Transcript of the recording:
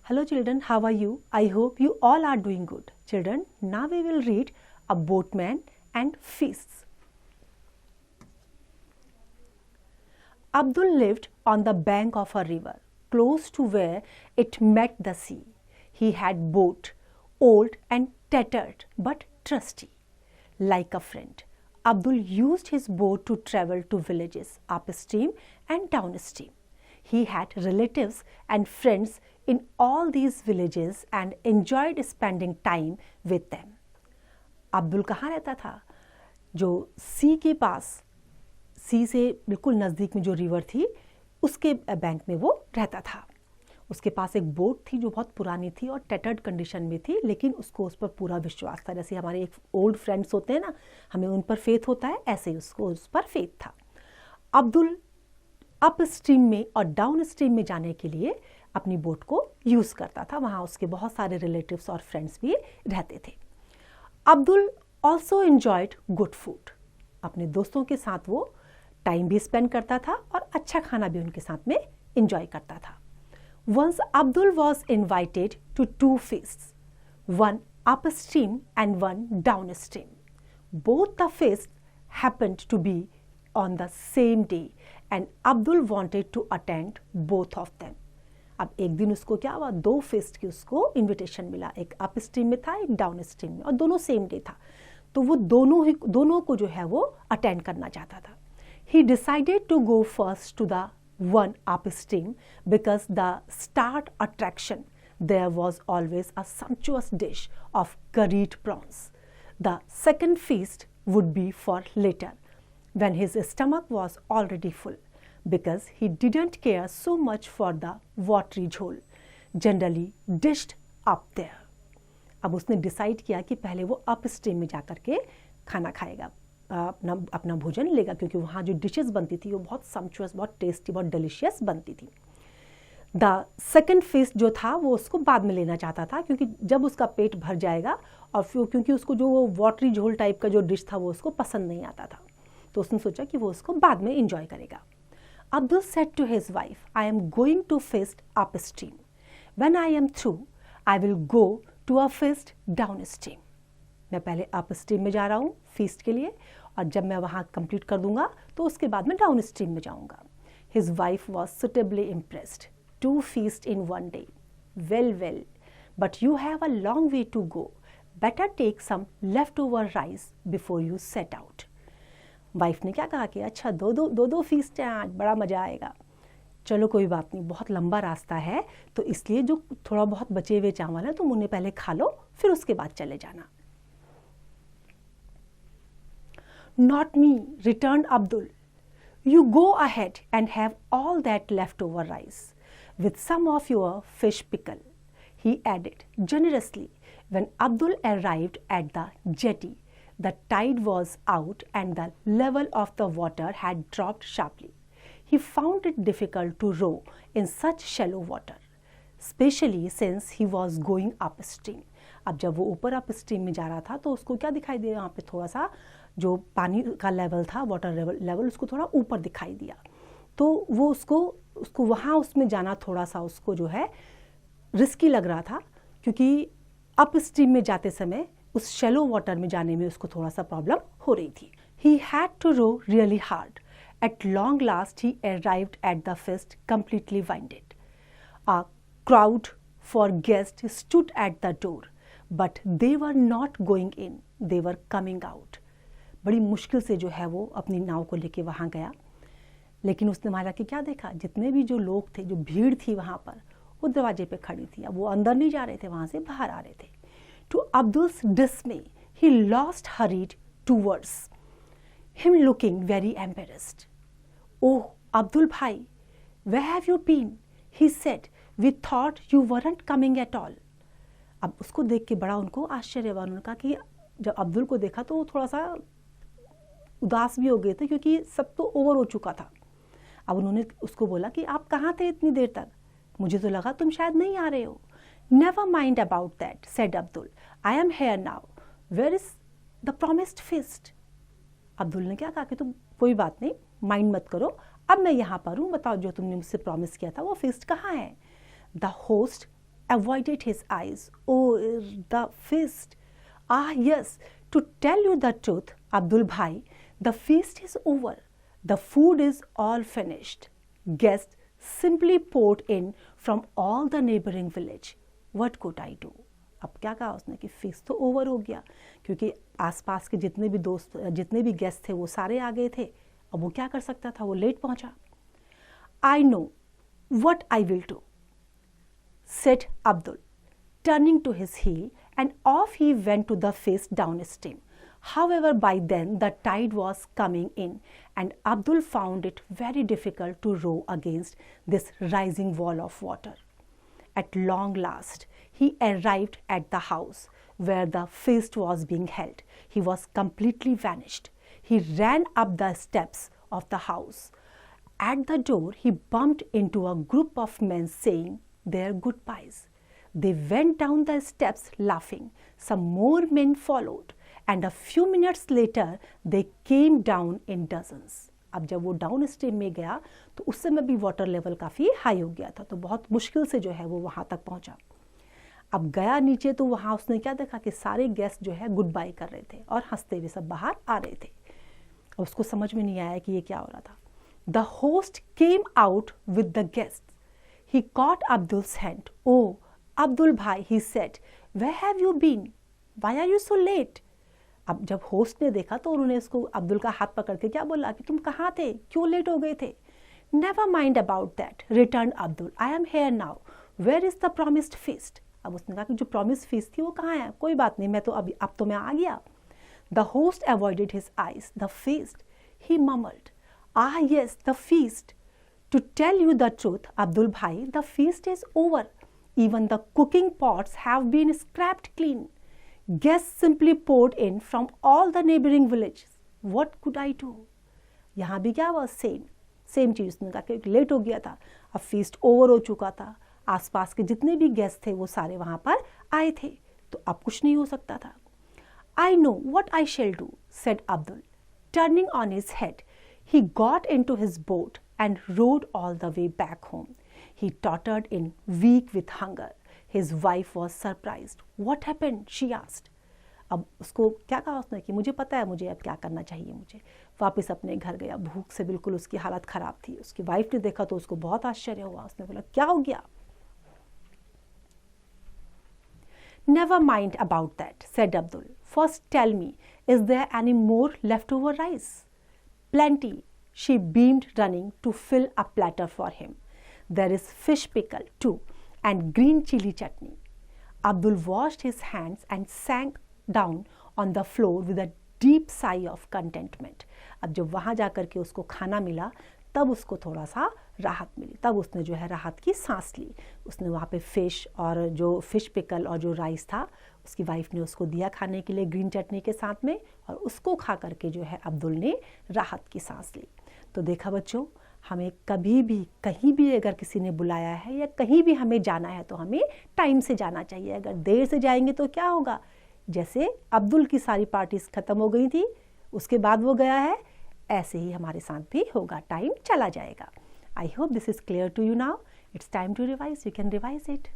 Hello children, how are you? I hope you all are doing good. Children, now we will read A Boatman and Feasts. Abdul lived on the bank of a river, close to where it met the sea. He had boat, old and tattered but trusty. Like a friend, Abdul used his boat to travel to villages upstream and downstream. He had relatives and friends in all these villages and enjoyed spending time with them. Abdul कहाँ रहता था? जो सी के पास, सी से बिल्कुल नज़दीक में जो रिवर थी उसके बैंक में वो रहता था. उसके पास एक बोट थी जो बहुत पुरानी थी और टैटर्ड कंडीशन में थी, लेकिन उसको उस पर पूरा विश्वास था. जैसे हमारे एक ओल्ड फ्रेंड्स होते हैं ना, हमें उन पर फेथ होता है, ऐसे ही उसको उस पर फेथ था. अब्दुल अप स्ट्रीम में और डाउन स्ट्रीम में जाने के लिए अपनी बोट को यूज़ करता था. वहाँ उसके बहुत सारे रिलेटिव्स और फ्रेंड्स भी रहते थे. Abdul also enjoyed good food. अपने दोस्तों के साथ वो टाइम भी स्पेंड करता था और अच्छा खाना भी उनके साथ में एंजॉय करता था. Once Abdul was invited to two feasts, one upstream and one downstream. Both the feasts happened to be on the same day and Abdul wanted to attend both of them. अब एक दिन उसको क्या हुआ, दो fest की उसको invitation मिला. एक अप स्ट्रीम में था, एक डाउन स्ट्रीम में, और दोनों सेम डे था. तो वो दोनों को जो है वो अटेंड करना चाहता था. He decided to go first to the one upstream because the start attraction there was always a sumptuous dish of curried prawns. The second feast would be for later when his stomach was already full because he didn't care so much for the watery jhol generally dished up there. अब उसने decide किया कि पहले वो up stream में जाकर के खाना खाएगा, अपना भोजन लेगा, क्योंकि वहाँ जो डिशेस बनती थी वो बहुत सम्चुअस, बहुत टेस्टी, बहुत डिलीशियस बनती थी. द सेकंड फीस्ट जो था वो उसको बाद में लेना चाहता था, क्योंकि जब उसका पेट भर जाएगा और फिर क्योंकि उसको जो वो वाटरी झोल टाइप का जो डिश था वो उसको पसंद नहीं आता था, तो उसने सोचा कि वो उसको बाद में इंजॉय करेगा. Abdul said to his wife, I am going to feast upstream. When I am through I will go to a feast downstream. मैं पहले अप स्ट्रीम में जा रहा हूँ फीस्ट के लिए, और जब मैं वहाँ कंप्लीट कर दूंगा तो उसके बाद मैं डाउन स्ट्रीम में जाऊँगा. His wife was suitably impressed. 2 feasts in 1 day. Well, but you have a long way to go. Better take some leftover rice before you set out. Wife ने क्या कहा कि अच्छा दो फीस्ट हैं आज, बड़ा मज़ा आएगा. चलो कोई बात नहीं, बहुत लंबा रास्ता है, तो इसलिए जो थोड़ा बहुत बचे हुए चावल हैं तुम उन्हें पहले खा लो, फिर उसके बाद चले जाना. Not me, returned Abdul. You go ahead and have all that leftover rice, with some of your fish pickle, he added generously. When Abdul arrived at the jetty, the tide was out and the level of the water had dropped sharply. He found it difficult to row in such shallow water, especially since he was going upstream. अब जब वो ऊपर up stream में जा रहा था तो उसको क्या दिखाई दिया, यहाँ पे थोड़ा सा जो पानी का लेवल था, वाटर लेवल उसको थोड़ा ऊपर दिखाई दिया. तो वो उसको वहाँ उसमें जाना थोड़ा सा उसको जो है रिस्की लग रहा था, क्योंकि अप स्ट्रीम में जाते समय उस शैलो वाटर में जाने में उसको थोड़ा सा प्रॉब्लम हो रही थी. He had to row really hard. At long last he arrived at the feast completely winded. A crowd for guests stood at the door, but they were not going in, they were coming out. बड़ी मुश्किल से जो है वो अपनी नाव को लेके वहाँ गया, लेकिन उसने वहाँ जाके क्या देखा, जितने भी जो लोग थे, जो भीड़ थी वहाँ पर, वो दरवाजे पे खड़ी थी. अब वो अंदर नहीं जा रहे थे, वहाँ से बाहर आ रहे थे. To Abdul's dismay he lost hurried towards him looking very embarrassed. Oh Abdul bhai, where have you been, he said, we thought you weren't coming at all. अब उसको देख के बड़ा उनको आश्चर्य हुआ. उन्होंने कहा कि जब अब्दुल को देखा तो वो थोड़ा सा उदास भी हो गए थे, क्योंकि सब तो ओवर हो चुका था. अब उन्होंने उसको बोला कि आप कहाँ थे इतनी देर तक, मुझे तो लगा तुम शायद नहीं आ रहे हो. Never mind about that, said Abdul, I am here now. Where is the promised feast? Abdul ने क्या कहा कि तुम कोई बात नहीं, माइंड मत करो, अब मैं यहाँ पर हूँ, बताओ जो तुमने मुझसे प्रॉमिस किया था वो feast कहाँ है. The host avoided his eyes. Oh, the feast. Ah, yes, to tell you the truth, Abdul Bhai, the feast is over. The food is all finished. Guests simply poured in from all the neighboring village. What could I do? अब क्या कहा उसने कि fees तो over हो गया, क्योंकि आसपास के जितने भी दोस्त, जितने भी गेस्ट थे वो सारे आ गए थे. अब वो क्या कर सकता था, वो लेट पहुंचा. I know what I will do, said Abdul, turning to his heel, and off he went to the feast downstream. However, by then the tide was coming in, and Abdul found it very difficult to row against this rising wall of water. At long last, he arrived at the house where the feast was being held. He was completely vanished. He ran up the steps of the house. At the door, he bumped into a group of men saying their goodbyes. They went down the steps laughing. Some more men followed, and a few minutes later, they came down in dozens. अब जब वो down stream में गया तो उस समय भी water level काफ़ी हाई हो गया था, तो बहुत मुश्किल से जो है वो वहाँ तक पहुँचा. अब गया नीचे तो वहाँ उसने क्या देखा कि सारे गेस्ट जो है गुड बाय कर रहे थे और हंसते हुए सब बाहर आ रहे थे. उसको समझ में नहीं आया कि ये क्या हो रहा था. The host came out with the guests. He caught Abdul's hand. Oh, Abdul Bhai, he said, where have you been? Why are you so late? अब जब होस्ट ने देखा तो उन्होंने उसको अब्दुल का हाथ पकड़ के क्या बोला कि तुम कहाँ थे, क्यों लेट हो गए थे. Never mind about that, returned Abdul. I am here now. Where is the promised feast? अब उसने कहा कि जो promised feast थी वो कहाँ है. कोई बात नहीं, मैं तो अब तो मैं आ गया. The host avoided his eyes. The feast, he mumbled. Ah, yes, the feast. To tell you the truth, Abdul Bhai, the feast is over. Even the cooking pots have been scraped clean. Guests simply poured in from all the neighboring villages. What could I do? यहाँ भी क्या हुआ, same चीज़. उसने कहा कि late हो गया था, अब फीस्ट ओवर हो चुका था, आसपास के जितने भी गेस्ट थे वो सारे वहाँ पर आए थे, तो अब कुछ नहीं हो सकता था. I know what I shall do, said Abdul, turning on his head. He got into his boat and rowed all the way back home. He tottered in, weak with hunger. His wife was surprised. What happened? She asked. अब उसको क्या कहा उसने कि मुझे पता है मुझे अब क्या करना चाहिए. मुझे वापस अपने घर गया. भूख से बिल्कुल उसकी हालत ख़राब थी. उसकी वाइफ ने देखा तो उसको बहुत आश्चर्य हुआ. उसने बोला क्या हो गया. Never mind about that, said Abdul. First tell me, is there any more leftover rice? Plenty, she beamed, running to fill a platter for him. There is fish pickle too, and green chili chutney. Abdul washed his hands and sank down on the floor with a deep sigh of contentment. अब जब वहाँ जाकर के उसको खाना मिला तब उसको थोड़ा सा राहत मिली. तब उसने जो है राहत की सांस ली. उसने वहाँ पे फिश और जो फिश पिकल और जो राइस था उसकी वाइफ ने उसको दिया खाने के लिए ग्रीन चटनी के साथ में, और उसको खा करके जो है अब्दुल ने राहत की सांस ली. तो देखा बच्चों, हमें कभी भी कहीं भी अगर किसी ने बुलाया है या कहीं भी हमें जाना है तो हमें टाइम से जाना चाहिए. अगर देर से जाएंगे तो क्या होगा, जैसे अब्दुल की सारी पार्टीज ख़त्म हो गई थी उसके बाद वो गया है, ऐसे ही हमारे साथ भी होगा, टाइम चला जाएगा. I hope this is clear to you now. It's time to revise. You can revise it.